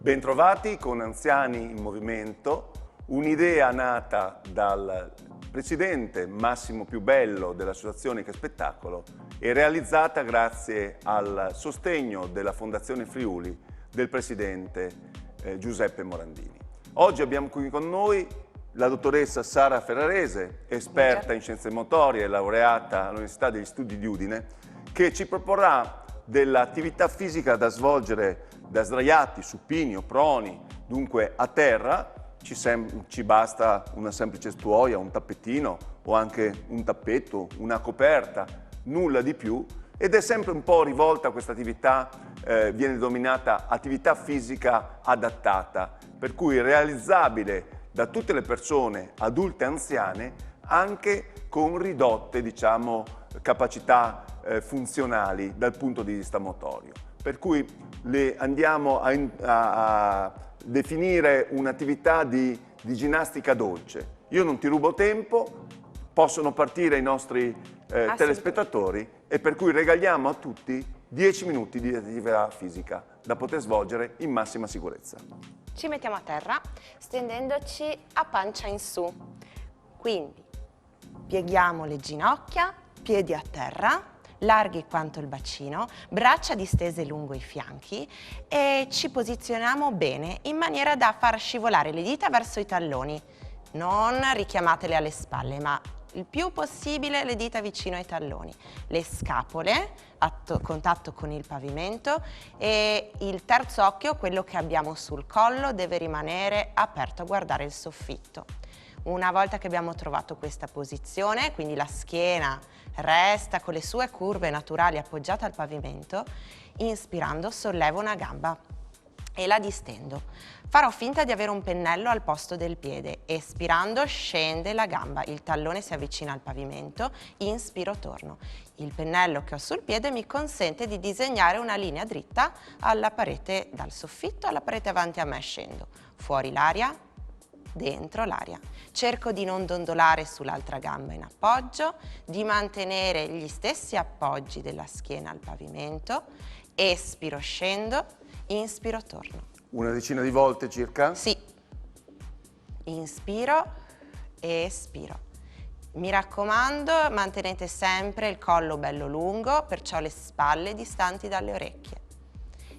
Bentrovati con Anziani in Movimento, un'idea nata dal presidente Massimo Piubello dell'Associazione Che Spettacolo e realizzata grazie al sostegno della Fondazione Friuli del presidente Giuseppe Morandini. Oggi abbiamo qui con noi la dottoressa Sara Ferrarese, esperta in scienze motorie e laureata all'Università degli Studi di Udine, che ci proporrà dell'attività fisica da svolgere da sdraiati, supini o proni, dunque a terra. Ci basta una semplice stuoia, un tappetino o anche un tappetto, una coperta, nulla di più, ed è sempre un po' rivolta questa attività, viene denominata attività fisica adattata, per cui realizzabile da tutte le persone adulte e anziane anche con ridotte, diciamo, capacità funzionali dal punto di vista motorio. Per cui andiamo a definire un'attività di ginnastica dolce. Io non ti rubo tempo, possono partire i nostri telespettatori e per cui regaliamo a tutti 10 minuti di attività fisica da poter svolgere in massima sicurezza. Ci mettiamo a terra stendendoci a pancia in su, quindi pieghiamo le ginocchia, piedi a terra, larghi quanto il bacino, braccia distese lungo i fianchi e ci posizioniamo bene in maniera da far scivolare le dita verso i talloni. Non richiamatele alle spalle, ma il più possibile le dita vicino ai talloni. Le scapole a contatto con il pavimento e il terzo occhio, quello che abbiamo sul collo, deve rimanere aperto a guardare il soffitto. Una volta che abbiamo trovato questa posizione, quindi la schiena resta con le sue curve naturali appoggiata al pavimento, inspirando sollevo una gamba e la distendo. Farò finta di avere un pennello al posto del piede. Espirando scende la gamba, il tallone si avvicina al pavimento, inspiro torno. Il pennello che ho sul piede mi consente di disegnare una linea dritta alla parete, dal soffitto alla parete avanti a me. Scendo, fuori l'aria, dentro l'aria. Cerco di non dondolare sull'altra gamba in appoggio, di mantenere gli stessi appoggi della schiena al pavimento. Espiro, scendo, inspiro, torno. Una decina di volte circa? Sì. Inspiro, espiro. Mi raccomando, mantenete sempre il collo bello lungo, perciò le spalle distanti dalle orecchie.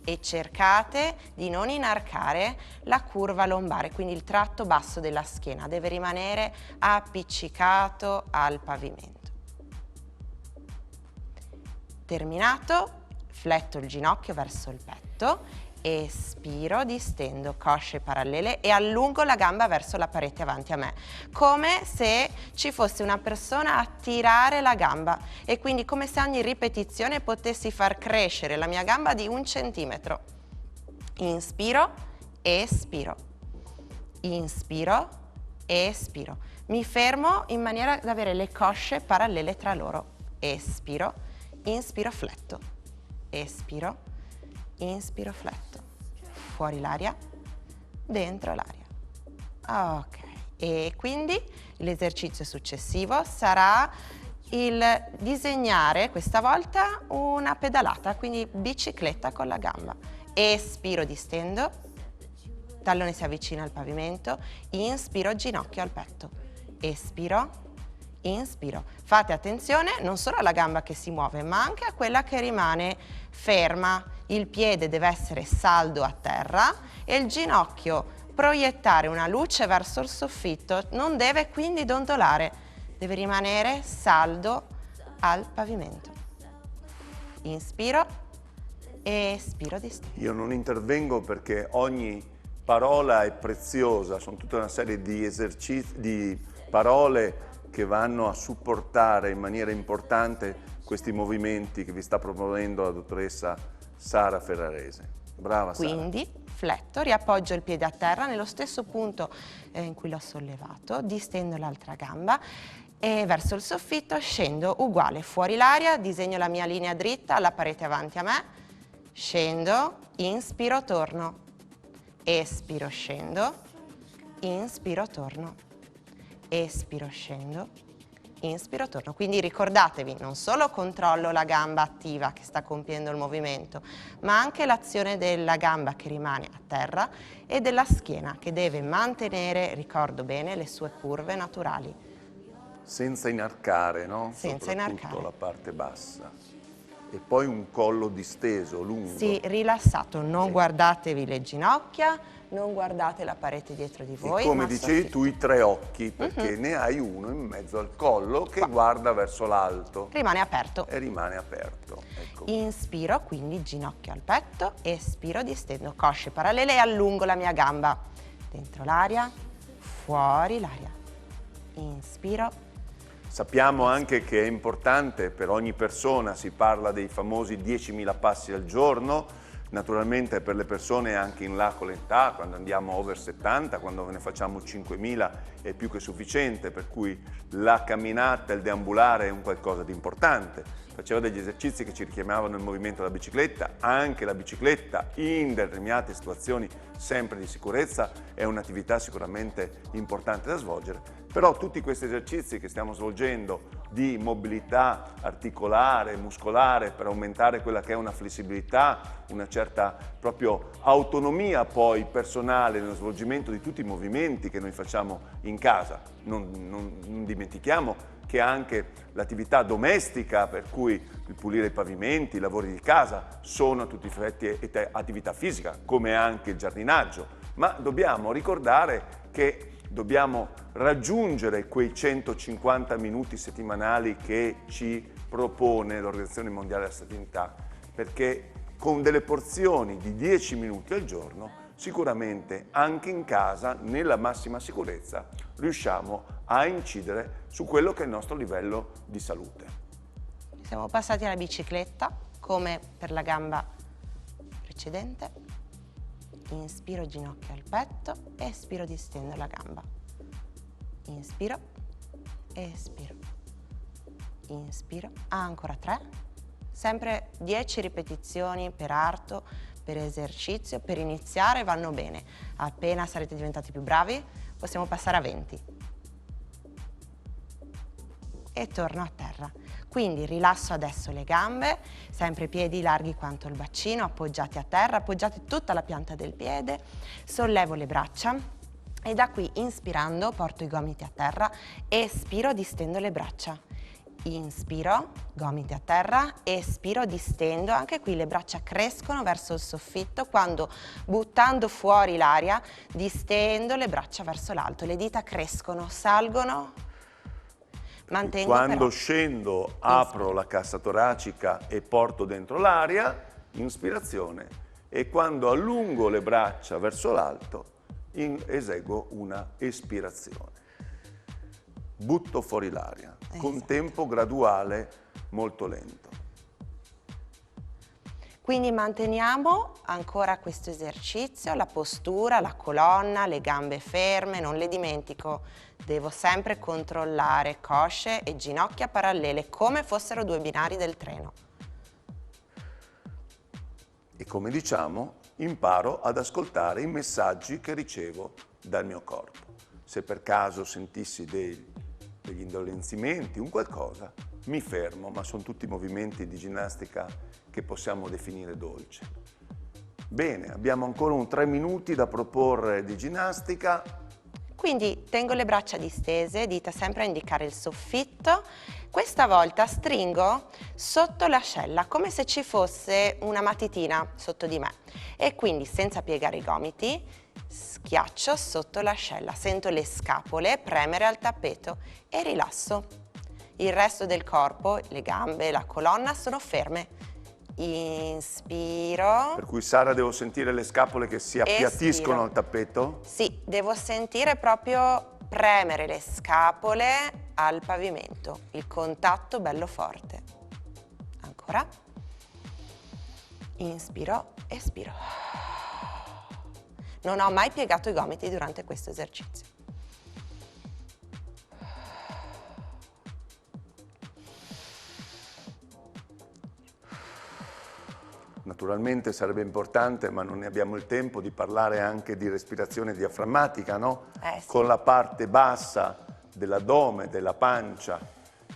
E cercate di non inarcare la curva lombare, quindi il tratto basso della schiena deve rimanere appiccicato al pavimento. Terminato, fletto il ginocchio verso il petto, espiro, distendo cosce parallele e allungo la gamba verso la parete avanti a me, come se ci fosse una persona a tirare la gamba e quindi come se ogni ripetizione potessi far crescere la mia gamba di 1 centimetro. Inspiro, espiro, inspiro, espiro. Mi fermo in maniera da avere le cosce parallele tra loro. Espiro, inspiro, fletto, espiro, inspiro, fletto, fuori l'aria, dentro l'aria. Ok, e quindi l'esercizio successivo sarà il disegnare questa volta una pedalata, quindi bicicletta con la gamba. Espiro, distendo, tallone si avvicina al pavimento, inspiro, ginocchio al petto, espiro, inspiro. Fate attenzione non solo alla gamba che si muove, ma anche a quella che rimane ferma. Il piede deve essere saldo a terra e il ginocchio proiettare una luce verso il soffitto, non deve quindi dondolare, deve rimanere saldo al pavimento. Inspiro, espiro, distendo. Io non intervengo perché ogni parola è preziosa, sono tutta una serie di esercizi, di parole che vanno a supportare in maniera importante questi movimenti che vi sta promuovendo la dottoressa Sara Ferrarese. Brava Sara. Quindi fletto, riappoggio il piede a terra nello stesso punto in cui l'ho sollevato, distendo l'altra gamba e verso il soffitto scendo uguale, fuori l'aria, disegno la mia linea dritta alla parete avanti a me, scendo, inspiro, torno, espiro, scendo, inspiro, torno, espiro, scendo, inspiro, torno. Quindi ricordatevi, non solo controllo la gamba attiva che sta compiendo il movimento, ma anche l'azione della gamba che rimane a terra e della schiena che deve mantenere, ricordo bene, le sue curve naturali. Senza inarcare, no? Senza inarcare. La parte bassa. E poi un collo disteso, lungo. Sì, rilassato, non guardatevi le ginocchia, non guardate la parete dietro di voi. E come dicevi tu, i 3 occhi, perché ne hai uno in mezzo al collo che guarda verso l'alto. Rimane aperto. E rimane aperto. Ecco. Inspiro, quindi ginocchio al petto, espiro, distendo cosce parallele e allungo la mia gamba. Dentro l'aria, fuori l'aria. Inspiro. Sappiamo anche che è importante per ogni persona, si parla dei famosi 10.000 passi al giorno, naturalmente per le persone anche in là con l'età, quando andiamo over 70, quando ne facciamo 5.000 è più che sufficiente, per cui la camminata, il deambulare è un qualcosa di importante. Faceva degli esercizi che ci richiamavano il movimento della bicicletta, anche la bicicletta in determinate situazioni sempre di sicurezza è un'attività sicuramente importante da svolgere. Però tutti questi esercizi che stiamo svolgendo di mobilità articolare, muscolare, per aumentare quella che è una flessibilità, una certa proprio autonomia poi personale nello svolgimento di tutti i movimenti che noi facciamo in casa. Non dimentichiamo che anche l'attività domestica, per cui il pulire i pavimenti, i lavori di casa, sono a tutti gli effetti attività fisica, come anche il giardinaggio. Ma dobbiamo ricordare che dobbiamo raggiungere quei 150 minuti settimanali che ci propone l'Organizzazione Mondiale della Sanità, perché con delle porzioni di 10 minuti al giorno sicuramente anche in casa, nella massima sicurezza, riusciamo a incidere su quello che è il nostro livello di salute. Siamo passati alla bicicletta, come per la gamba precedente. Inspiro, ginocchio al petto, espiro, distendo la gamba. Inspiro, espiro, inspiro, ancora 3, sempre 10 ripetizioni per arto, per esercizio, per iniziare vanno bene. Appena sarete diventati più bravi possiamo passare a 20. E torno a terra. Quindi rilasso adesso le gambe, sempre piedi larghi quanto il bacino, appoggiati a terra, appoggiate tutta la pianta del piede, sollevo le braccia e da qui inspirando porto i gomiti a terra, espiro, distendo le braccia. Inspiro, gomiti a terra, espiro, distendo, anche qui le braccia crescono verso il soffitto, quando buttando fuori l'aria distendo le braccia verso l'alto, le dita crescono, salgono. Mantengo Quando però. scendo apro la cassa toracica e porto dentro l'aria, inspirazione, e quando allungo le braccia verso l'alto eseguo una espirazione. Butto fuori l'aria, con tempo graduale molto lento. Quindi manteniamo ancora questo esercizio, la postura, la colonna, le gambe ferme, non le dimentico. Devo sempre controllare cosce e ginocchia parallele, come fossero 2 binari del treno. E come diciamo, imparo ad ascoltare i messaggi che ricevo dal mio corpo. Se per caso sentissi degli indolenzimenti, un qualcosa, mi fermo, ma sono tutti movimenti di ginnastica che possiamo definire dolci. Bene, abbiamo ancora un 3 minuti da proporre di ginnastica. Quindi tengo le braccia distese, dita sempre a indicare il soffitto. Questa volta stringo sotto l'ascella, come se ci fosse una matitina sotto di me. E quindi senza piegare i gomiti, schiaccio sotto l'ascella, sento le scapole premere al tappeto e rilasso. Il resto del corpo, le gambe, la colonna sono ferme. Inspiro. Per cui, Sara, devo sentire le scapole che si appiattiscono al tappeto? Sì, devo sentire proprio premere le scapole al pavimento, il contatto bello forte. Ancora. Inspiro, espiro. Non ho mai piegato i gomiti durante questo esercizio. Naturalmente sarebbe importante, ma non ne abbiamo il tempo, di parlare anche di respirazione diaframmatica, no? Sì. Con la parte bassa dell'addome, della pancia,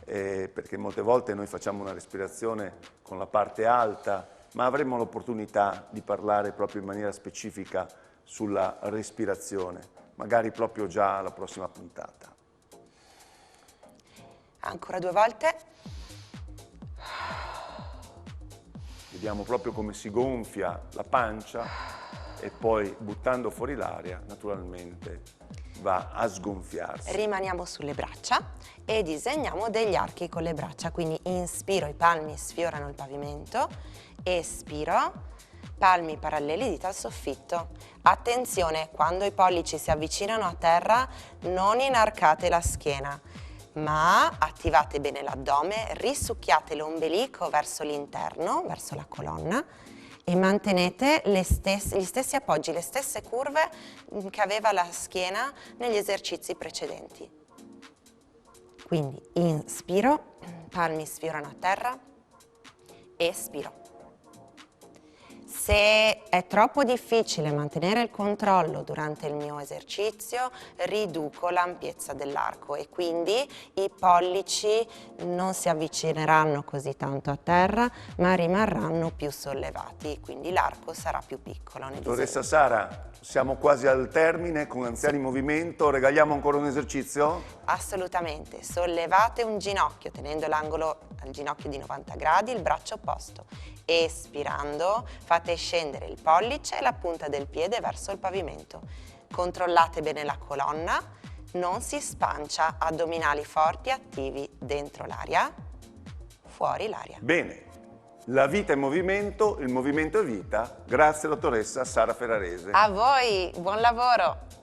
perché molte volte noi facciamo una respirazione con la parte alta, ma avremo l'opportunità di parlare proprio in maniera specifica sulla respirazione, magari proprio già alla prossima puntata. Ancora 2 volte. Vediamo proprio come si gonfia la pancia e poi buttando fuori l'aria, naturalmente, va a sgonfiarsi. Rimaniamo sulle braccia e disegniamo degli archi con le braccia, quindi inspiro, i palmi sfiorano il pavimento, espiro, palmi paralleli, dita al soffitto. Attenzione, quando i pollici si avvicinano a terra non inarcate la schiena, ma attivate bene l'addome, risucchiate l'ombelico verso l'interno, verso la colonna, e mantenete gli stessi appoggi, le stesse curve che aveva la schiena negli esercizi precedenti. Quindi inspiro, palmi sfiorano a terra, espiro. Se è troppo difficile mantenere il controllo durante il mio esercizio, riduco l'ampiezza dell'arco e quindi i pollici non si avvicineranno così tanto a terra, ma rimarranno più sollevati, quindi l'arco sarà più piccolo. Dottoressa Sara, siamo quasi al termine con Anziani in Movimento, regaliamo ancora un esercizio? Assolutamente, sollevate un ginocchio tenendo l'angolo al ginocchio di 90 gradi, il braccio opposto. Espirando fate scendere il pollice e la punta del piede verso il pavimento. Controllate bene la colonna, non si spancia, addominali forti, attivi, dentro l'aria, fuori l'aria. Bene, la vita è movimento, il movimento è vita. Grazie dottoressa Sara Ferrarese. A voi, buon lavoro!